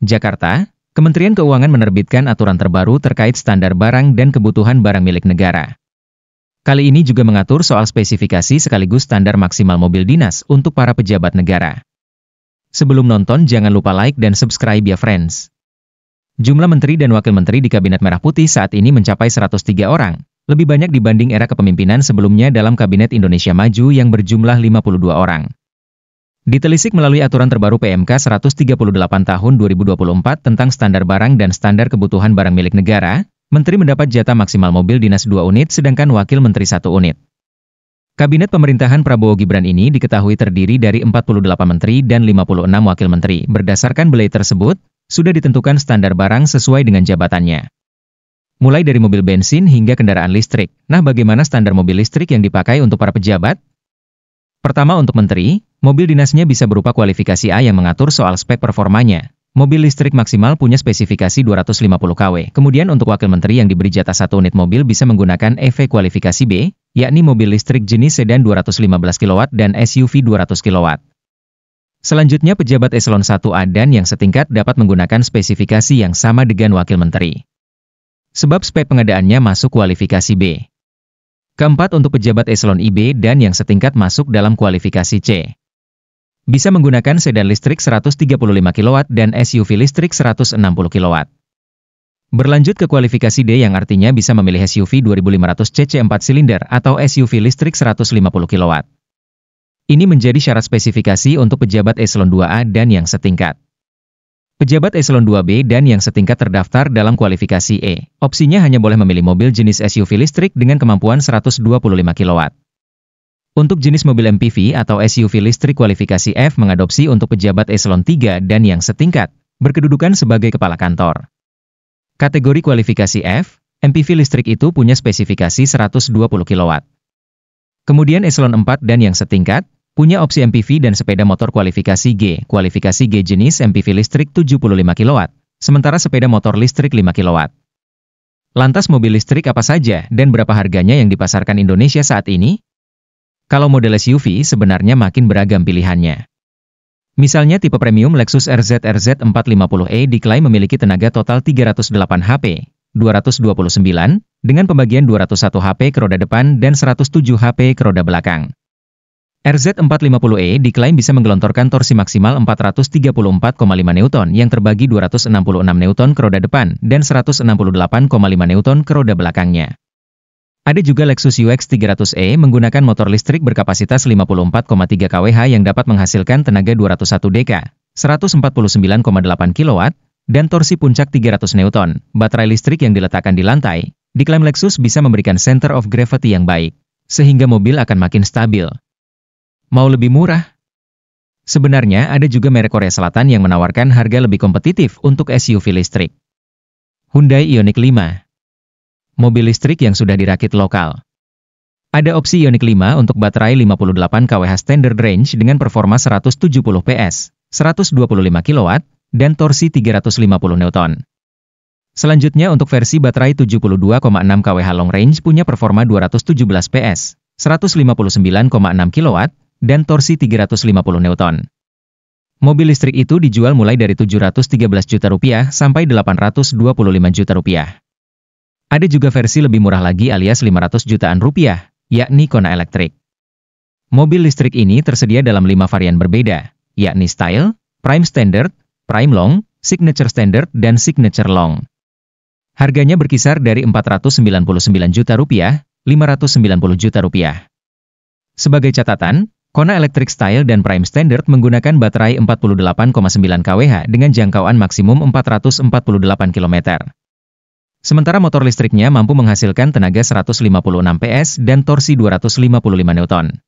Jakarta, Kementerian Keuangan menerbitkan aturan terbaru terkait standar barang dan kebutuhan barang milik negara. Kali ini juga mengatur soal spesifikasi sekaligus standar maksimal mobil dinas untuk para pejabat negara. Sebelum nonton jangan lupa like dan subscribe ya friends. Jumlah menteri dan wakil menteri di Kabinet Merah Putih saat ini mencapai 103 orang, lebih banyak dibanding era kepemimpinan sebelumnya dalam Kabinet Indonesia Maju yang berjumlah 52 orang. Ditelisik melalui aturan terbaru PMK 138 tahun 2024 tentang standar barang dan standar kebutuhan barang milik negara, Menteri mendapat jatah maksimal mobil dinas 2 unit sedangkan Wakil Menteri 1 unit. Kabinet pemerintahan Prabowo Gibran ini diketahui terdiri dari 48 menteri dan 56 wakil menteri. Berdasarkan belai tersebut, sudah ditentukan standar barang sesuai dengan jabatannya. Mulai dari mobil bensin hingga kendaraan listrik. Nah, bagaimana standar mobil listrik yang dipakai untuk para pejabat? Pertama, untuk menteri, mobil dinasnya bisa berupa kualifikasi A yang mengatur soal spek performanya. Mobil listrik maksimal punya spesifikasi 250 kW. Kemudian untuk wakil menteri yang diberi jatah 1 unit mobil bisa menggunakan EV kualifikasi B, yakni mobil listrik jenis sedan 215 kW dan SUV 200 kW. Selanjutnya pejabat eselon 1A dan yang setingkat dapat menggunakan spesifikasi yang sama dengan wakil menteri. Sebab spek pengadaannya masuk kualifikasi B. Keempat, untuk pejabat eselon IB dan yang setingkat masuk dalam kualifikasi C. Bisa menggunakan sedan listrik 135 kW dan SUV listrik 160 kW. Berlanjut ke kualifikasi D yang artinya bisa memilih SUV 2500 cc 4 silinder atau SUV listrik 150 kW. Ini menjadi syarat spesifikasi untuk pejabat eselon 2A dan yang setingkat. Pejabat eselon 2B dan yang setingkat terdaftar dalam kualifikasi E. Opsinya hanya boleh memilih mobil jenis SUV listrik dengan kemampuan 125 kW. Untuk jenis mobil MPV atau SUV listrik kualifikasi F mengadopsi untuk pejabat eselon 3 dan yang setingkat, berkedudukan sebagai kepala kantor. Kategori kualifikasi F, MPV listrik itu punya spesifikasi 120 kW. Kemudian eselon 4 dan yang setingkat, punya opsi MPV dan sepeda motor kualifikasi G. Kualifikasi G jenis MPV listrik 75 kW, sementara sepeda motor listrik 5 kW. Lantas mobil listrik apa saja dan berapa harganya yang dipasarkan Indonesia saat ini? Kalau model SUV sebenarnya makin beragam pilihannya. Misalnya tipe premium Lexus RZ 450e diklaim memiliki tenaga total 308 HP, 229, dengan pembagian 201 HP ke roda depan dan 107 HP ke roda belakang. RZ 450e diklaim bisa menggelontorkan torsi maksimal 434,5 Newton yang terbagi 266 Newton ke roda depan dan 168,5 Newton ke roda belakangnya. Ada juga Lexus UX 300e menggunakan motor listrik berkapasitas 54,3 kWh yang dapat menghasilkan tenaga 201 dk, 149,8 kW, dan torsi puncak 300 Newton. Baterai listrik yang diletakkan di lantai, diklaim Lexus bisa memberikan center of gravity yang baik, sehingga mobil akan makin stabil. Mau lebih murah? Sebenarnya ada juga merek Korea Selatan yang menawarkan harga lebih kompetitif untuk SUV listrik. Hyundai Ioniq 5. Mobil listrik yang sudah dirakit lokal. Ada opsi Ioniq 5 untuk baterai 58 kWh standard range dengan performa 170 PS, 125 kW, dan torsi 350 Newton. Selanjutnya untuk versi baterai 72,6 kWh long range punya performa 217 PS, 159,6 kW, dan torsi 350 Newton. Mobil listrik itu dijual mulai dari 713 juta rupiah sampai 825 juta rupiah. Ada juga versi lebih murah lagi alias 500 jutaan rupiah, yakni Kona Electric. Mobil listrik ini tersedia dalam 5 varian berbeda, yakni Style, Prime Standard, Prime Long, Signature Standard, dan Signature Long. Harganya berkisar dari 499 juta rupiah, 590 juta rupiah. Sebagai catatan, Kona Electric Style dan Prime Standard menggunakan baterai 48,9 kWh dengan jangkauan maksimum 448 km. Sementara motor listriknya mampu menghasilkan tenaga 156 PS dan torsi 255 Newton.